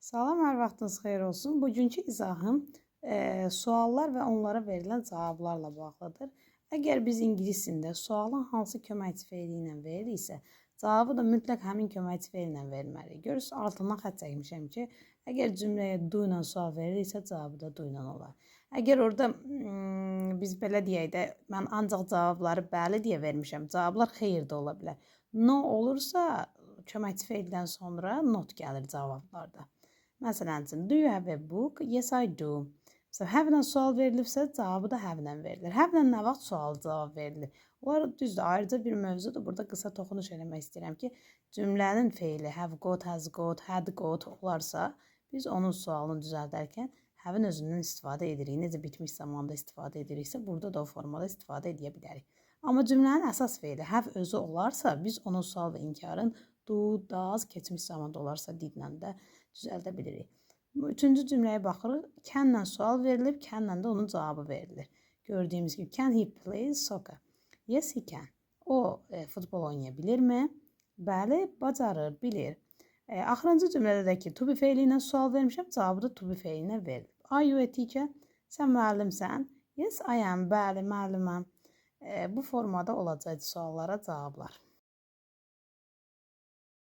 Salam, hər vaxtınız xeyir olsun. Bugünkü izahım suallar və onlara verilən cavablarla bağlıdır. Əgər biz ingilis dilində sualın hansı köməkçi feili ilə verilirsə, cavabı da mütləq həmin köməkçi feili ilə verilməliyik. Görürsünüz, altından xətt çəkmişəm ki, əgər cümləyə do ilə sual verilirsə, cavabı da do ilə olar. Əgər orada biz belə deyək də, mən ancaq cavabları bəli deyə vermişəm, cavablar xeyir də ola bilər. No olursa, köməkçi feildən sonra not gəlir cavablarda. Məsələn üçün, do you have a book? Yes, I do. Məsələn, have-lə sual verilibsə, cavabı da have-lə verilir. Have-lə nə vaxt sual cavab verilir? Onlar düzdür, ayrıca bir mövzudur. Burada qısa toxunuş eləmək istəyirəm ki, cümlənin feili have got, has got, had got olarsa, biz onun sualını düzəldərkən have-in özündən istifadə edirik. Necə bitmiş zamanda istifadə ediriksə, burada da o formada istifadə edə bilərik. Amma cümlənin əsas feili have özü olarsa, biz onun sual və inkarın do, does, keçmiş zamanda olarsa didlə də düzəldə bilirik. Üçüncü cümləyə baxırıq. Can-lə sual verilib, can-lə də onun cavabı verilir. Gördüyümüz gibi, can he play soccer? Yes, he can. O futbol oynaya bilirmi? Bəli, bacarır, bilir. Axırıncı cümlədə də ki, to be feili ilə sual vermişəm, cavabı da to be feili ilə verilib. Are you a teacher? Sən müəllimsən? Yes, I am. Bəli, müəlliməm. Bu formada olacaq suallara cavablar.